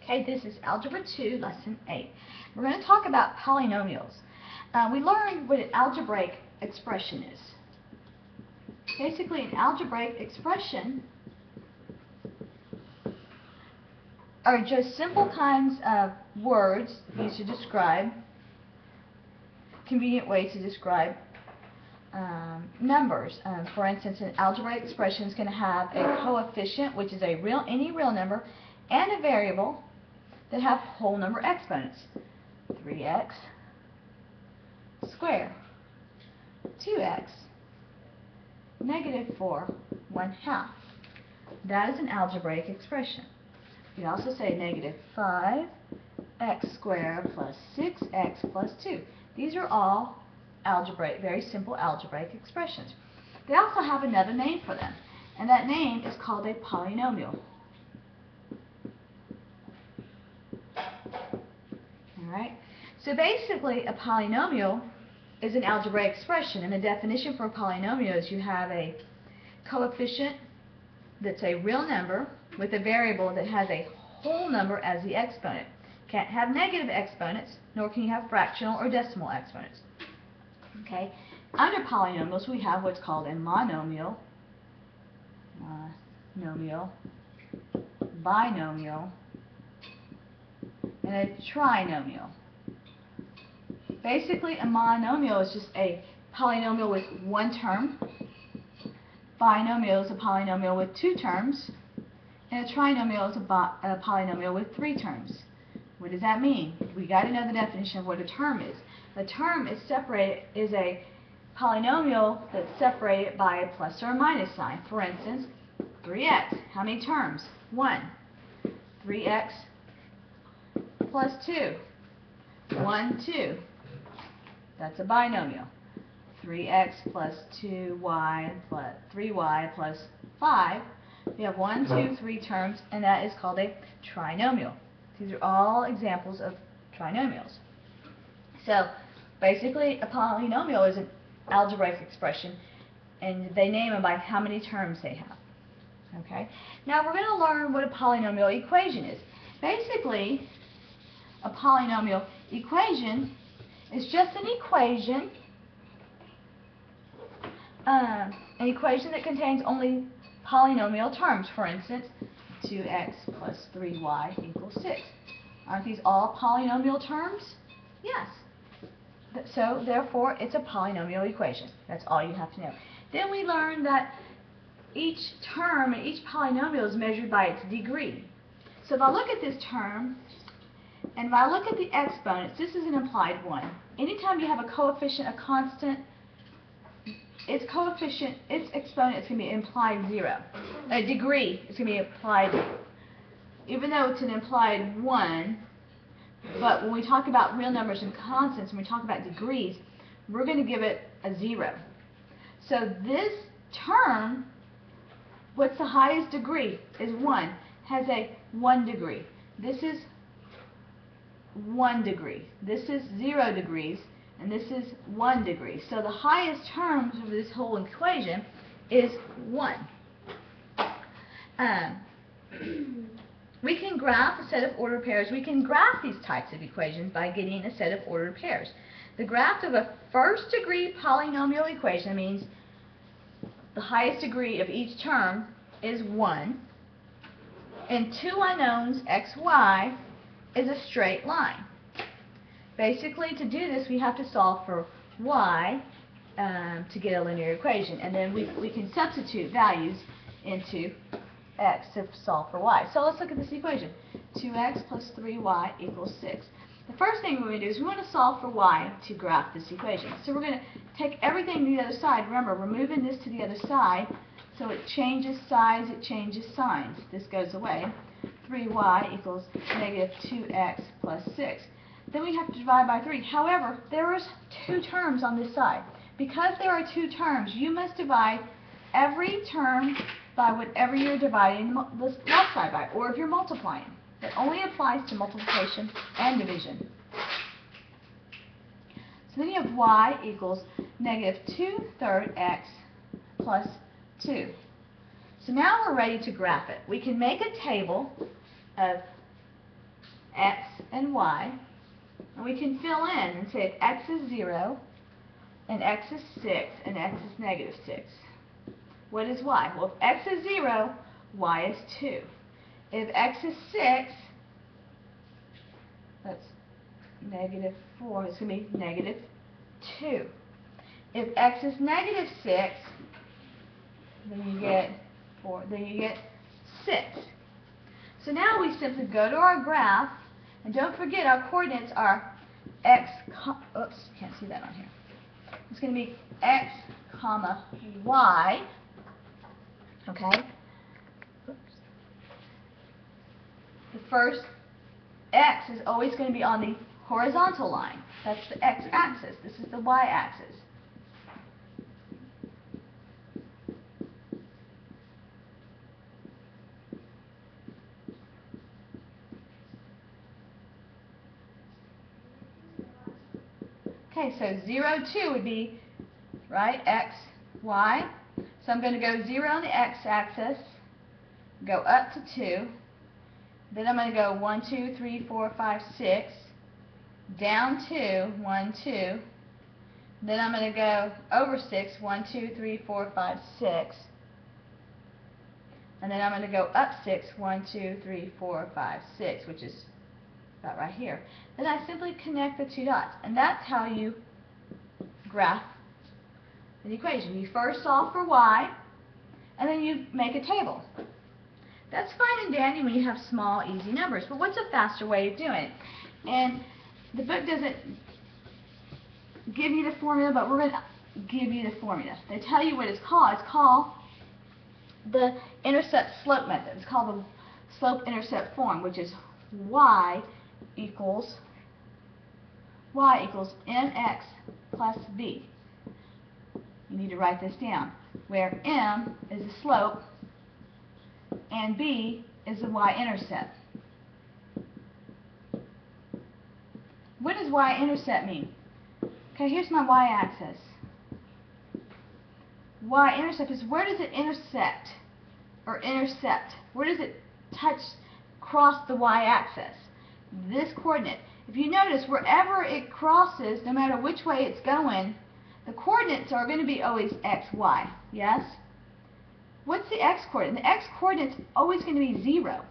Okay, this is Algebra 2, Lesson 8. We're going to talk about polynomials. We learned what an algebraic expression is. Basically, an algebraic expression are just simple kinds of words used to describe, convenient ways to describe numbers. For instance, an algebraic expression is going to have a coefficient, which is any real number, and a variable that have whole number exponents. 3x squared, 2x, negative 4, 1/2. That is an algebraic expression. You can also say negative 5x squared plus 6x plus 2. These are all algebraic, very simple algebraic expressions. They also have another name for them, and that name is called a polynomial. Alright, so basically a polynomial is an algebraic expression, and the definition for a polynomial is you have a coefficient that's a real number with a variable that has a whole number as the exponent. Can't have negative exponents, nor can you have fractional or decimal exponents. Okay, under polynomials we have what's called a monomial, binomial, and a trinomial. Basically, a monomial is just a polynomial with one term. Binomial is a polynomial with two terms. And a trinomial is a polynomial with three terms. What does that mean? We got to know the definition of what a term is. A term is a polynomial that's separated by a plus or a minus sign. For instance, 3x. How many terms? 1. 3x plus 2. 1, 2. That's a binomial. 3x plus 2y plus 3y plus 5. You have 1, 2, 3 terms, and that is called a trinomial. These are all examples of trinomials. So, basically, a polynomial is an algebraic expression, and they name them by how many terms they have. Okay? Now, we're going to learn what a polynomial equation is. Basically, a polynomial equation is just an equation that contains only polynomial terms. For instance, 2x plus 3y equals 6. Aren't these all polynomial terms? Yes. So, therefore, it's a polynomial equation. That's all you have to know. Then we learned that each term in each polynomial is measured by its degree. So if I look at this term, and if I look at the exponents, this is an implied 1. Anytime you have a coefficient, a constant, its exponent is going to be implied 0. A degree is going to be implied, even though it's an implied 1, but when we talk about real numbers and constants, when we talk about degrees, we're going to give it a 0. So this term, what's the highest degree? Is 1. Has a 1 degree. This is 1 degree. This is 0 degrees, and this is 1 degree. So the highest term of this whole equation is 1. We can graph a set of ordered pairs. We can graph these types of equations by getting a set of ordered pairs. The graph of a first degree polynomial equation means the highest degree of each term is 1, and two unknowns, x, y, is a straight line. Basically, to do this, we have to solve for y to get a linear equation, and then we can substitute values into x to solve for y. So let's look at this equation. 2x plus 3y equals 6. The first thing we're going to do is we want to solve for y to graph this equation. So we're going to take everything to the other side. Remember, we're moving this to the other side, so it changes size, it changes signs. This goes away. 3y equals negative 2x plus 6. Then we have to divide by 3. However, there is two terms on this side. Because there are two terms, you must divide every term by whatever you're dividing the left side by, or if you're multiplying. That only applies to multiplication and division. So then you have y equals negative 2/3 x plus 2. So now we're ready to graph it. We can make a table of x and y. And we can fill in and say if x is 0, and x is 6, and x is negative 6. What is y? Well, if x is 0, y is 2. If x is 6, that's negative 4. It's going to be negative 2. If x is negative 6, then you get 4. Then you get 6. So now we simply go to our graph, and don't forget our coordinates are x. Oops, can't see that on here. It's going to be x comma y. Okay. Oops. The first x is always going to be on the horizontal line. That's the x-axis. This is the y-axis. Okay, so 0, 2 would be, right, x, y. So I'm going to go 0 on the x-axis, go up to 2. Then I'm going to go 1, 2, 3, 4, 5, 6, down 2, 1, 2. Then I'm going to go over 6, 1, 2, 3, 4, 5, 6. And then I'm going to go up 6, 1, 2, 3, 4, 5, 6, which is about right here. Then I simply connect the two dots, and that's how you graph an equation. You first solve for y, and then you make a table. That's fine and dandy when you have small, easy numbers, but what's a faster way of doing it? And the book doesn't give you the formula, but we're going to give you the formula. They tell you what it's called. It's called the intercept-slope method. It's called the slope-intercept form, which is y equals mx plus b. You need to write this down, where m is the slope and b is the y-intercept. What does y-intercept mean? Okay, here's my y-axis. Y-intercept is where does it intersect or intercept? Where does it cross the y-axis? This coordinate. If you notice, wherever it crosses, no matter which way it's going, the coordinates are going to be always x, y. Yes? What's the x-coordinate? The x-coordinate's always going to be 0.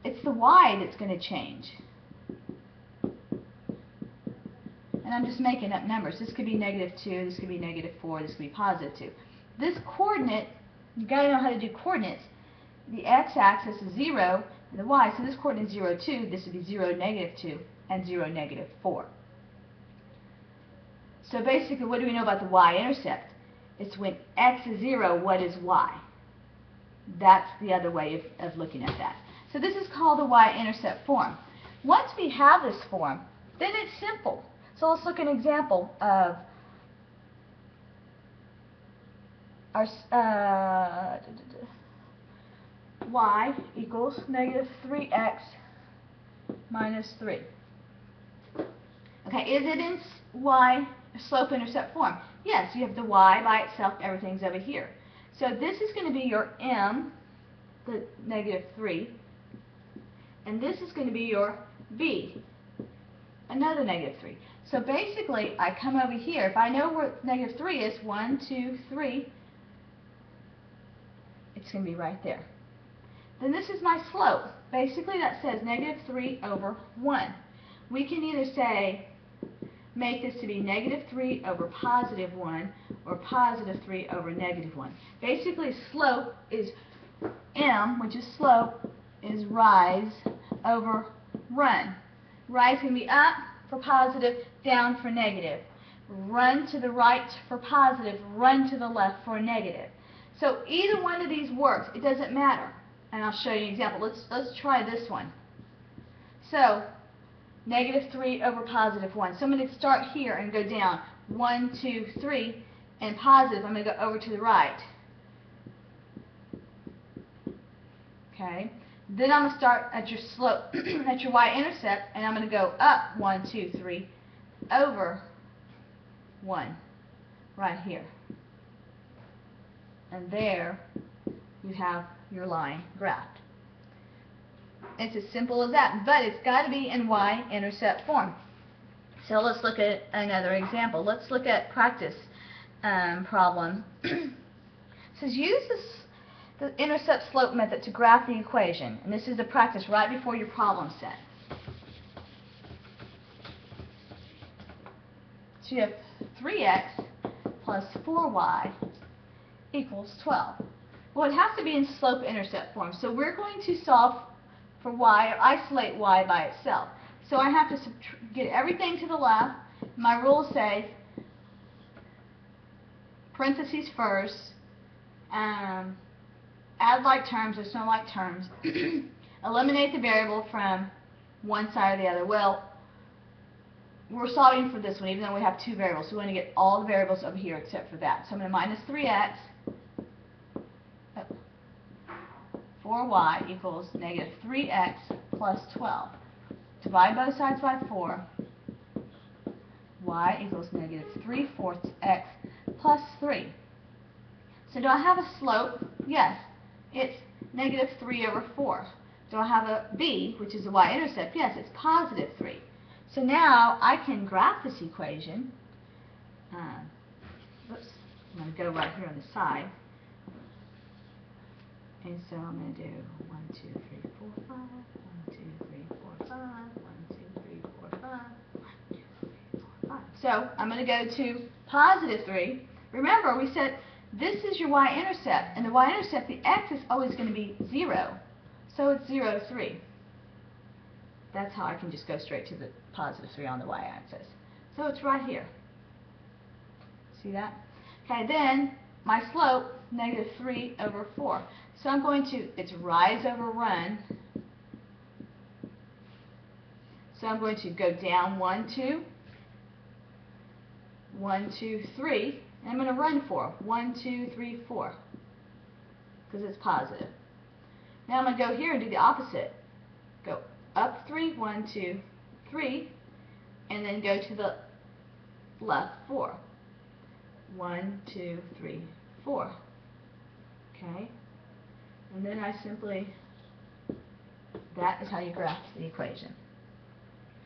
It's the y that's going to change. And I'm just making up numbers. This could be negative 2, this could be negative 4, this could be positive 2. This coordinate, you've got to know how to do coordinates. The x-axis is 0, and the y, so this coordinate is 0, 2. This would be 0, negative 2, and 0, negative 4. So basically, what do we know about the y-intercept? It's when x is 0, what is y? That's the other way of looking at that. So this is called the y-intercept form. Once we have this form, then it's simple. So let's look at an example of our y equals negative 3x minus 3. Okay, is it in y slope-intercept form? Yes, you have the y by itself, everything's over here. So this is going to be your m, the negative 3, and this is going to be your b, another negative 3. So basically, I come over here. If I know where negative 3 is, 1, 2, 3, it's going to be right there. Then this is my slope. Basically, that says negative 3 over 1. We can either say, make this to be negative 3 over positive 1, or positive 3 over negative 1. Basically, slope is m, which is slope, is rise over run. Rise can be up for positive, down for negative. Run to the right for positive, run to the left for negative. So either one of these works. It doesn't matter. And I'll show you an example. Let's try this one. So negative 3 over positive 1. So I'm going to start here and go down. 1, 2, 3. And positive, I'm going to go over to the right. Okay. Then I'm going to start at your slope, at your y-intercept, and I'm going to go up 1, 2, 3, over 1, right here. And there you have your line graphed. It's as simple as that, but it's got to be in y-intercept form. So let's look at another example. Let's look at practice problem. It says use the intercept slope method to graph the equation. And this is the practice right before your problem set. So you have 3x plus 4y equals 12. Well, it has to be in slope-intercept form. So we're going to solve for y, or isolate y by itself. So I have to get everything to the left. My rules say parentheses first, add like terms, there's no like terms, eliminate the variable from one side or the other. Well, we're solving for this one, even though we have two variables. So we want to get all the variables over here except for that. So I'm going to minus 3x, 4y equals negative 3x plus 12. Divide both sides by 4. Y equals negative 3/4 x plus 3. So do I have a slope? Yes. It's negative 3 over 4. Do I have a b, which is the y-intercept? Yes, it's positive 3. So now I can graph this equation. Oops, I'm going to go right here on the side. And so I'm going to do 1, 2, 3, 4, 5, 1, 2, 3, 4, 5, 1, 2, 3, 4, 5, 1, 2, 3, 4, 5. So I'm going to go to positive 3. Remember, we said this is your y-intercept, and the y-intercept, the x is always going to be 0. So it's 0, 3. That's how I can just go straight to the positive 3 on the y-axis. So it's right here. See that? Okay, then my slope, negative 3 over 4. So I'm going to, it's rise over run. So I'm going to go down 1, 2, 1, 2, 3, and I'm going to run 4. 1, 2, 3, 4, because it's positive. Now I'm going to go here and do the opposite. Go up 3, 1, 2, 3, and then go to the left 4. 1, 2, 3, 4. Okay? And then I simply, that is how you graph the equation.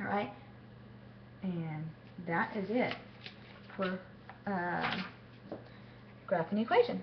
Alright? And that is it for graphing the equation.